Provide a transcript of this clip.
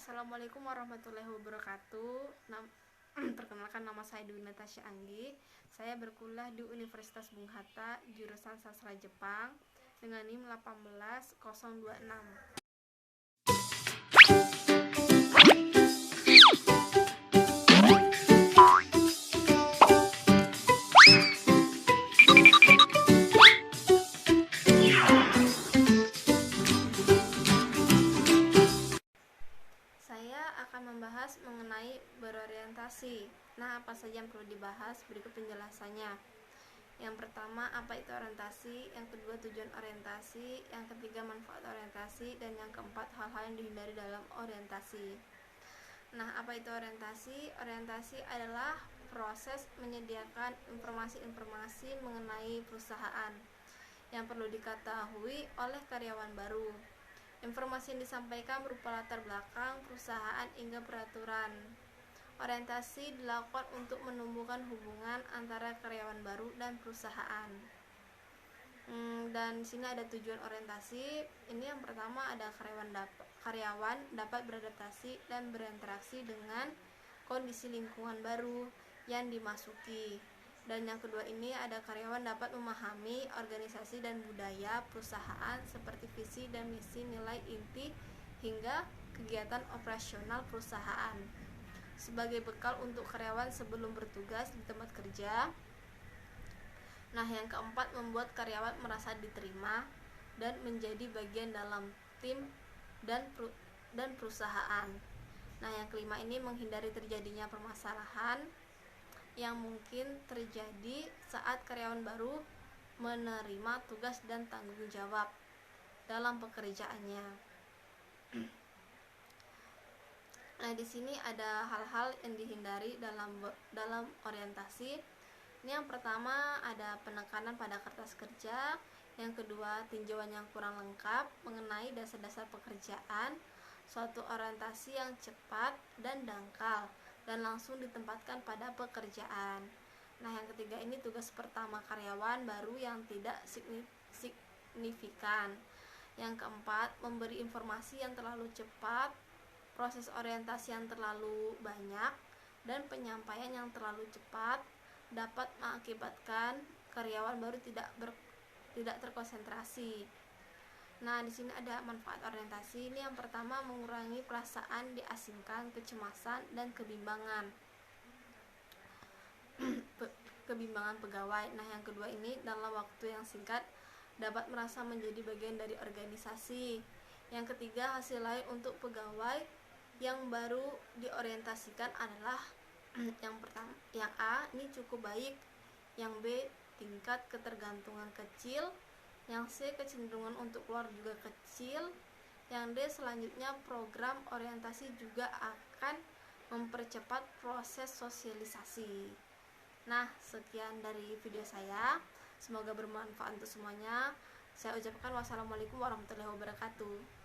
Assalamualaikum warahmatullahi wabarakatuh. Perkenalkan, nama saya Dwi Natasha Anggi. Saya berkuliah di Universitas Bung Hatta, jurusan Sastra Jepang dengan NIM 18026. Saya akan membahas mengenai berorientasi. Nah, apa saja yang perlu dibahas? Berikut penjelasannya. Yang pertama, apa itu orientasi? Yang kedua, tujuan orientasi. Yang ketiga, manfaat orientasi. Dan yang keempat, hal-hal yang dihindari dalam orientasi. Nah, apa itu orientasi? Orientasi adalah proses menyediakan informasi-informasi mengenai perusahaan yang perlu diketahui oleh karyawan baru. Informasi yang disampaikan berupa latar belakang perusahaan hingga peraturan. Orientasi dilakukan untuk menumbuhkan hubungan antara karyawan baru dan perusahaan. Dan di sini ada tujuan orientasi. Ini yang pertama ada karyawan dapat beradaptasi dan berinteraksi dengan kondisi lingkungan baru yang dimasuki. Dan yang kedua ini ada karyawan dapat memahami organisasi dan budaya perusahaan seperti visi dan misi, nilai inti, hingga kegiatan operasional perusahaan sebagai bekal untuk karyawan sebelum bertugas di tempat kerja. Nah, yang keempat, membuat karyawan merasa diterima dan menjadi bagian dalam tim dan perusahaan. Nah, yang kelima ini menghindari terjadinya permasalahan yang mungkin terjadi saat karyawan baru menerima tugas dan tanggung jawab dalam pekerjaannya. Nah, di sini ada hal-hal yang dihindari dalam orientasi. Ini yang pertama ada penekanan pada kertas kerja, yang kedua tinjauan yang kurang lengkap mengenai dasar-dasar pekerjaan, suatu orientasi yang cepat dan dangkal dan langsung ditempatkan pada pekerjaan. Nah, yang ketiga ini tugas pertama karyawan baru yang tidak signifikan. Yang keempat, memberi informasi yang terlalu cepat, proses orientasi yang terlalu banyak, dan penyampaian yang terlalu cepat dapat mengakibatkan karyawan baru tidak terkonsentrasi. Nah, di sini ada manfaat orientasi. Ini yang pertama, mengurangi perasaan diasingkan, kecemasan, dan kebimbangan pegawai. Nah, yang kedua ini dalam waktu yang singkat dapat merasa menjadi bagian dari organisasi. Yang ketiga, hasil lain untuk pegawai yang baru diorientasikan adalah yang pertama, yang A ini cukup baik, yang B tingkat ketergantungan kecil, yang C kecenderungan untuk keluar juga kecil, yang D selanjutnya program orientasi juga akan mempercepat proses sosialisasi. Nah, sekian dari video saya, semoga bermanfaat untuk semuanya. Saya ucapkan wassalamualaikum warahmatullahi wabarakatuh.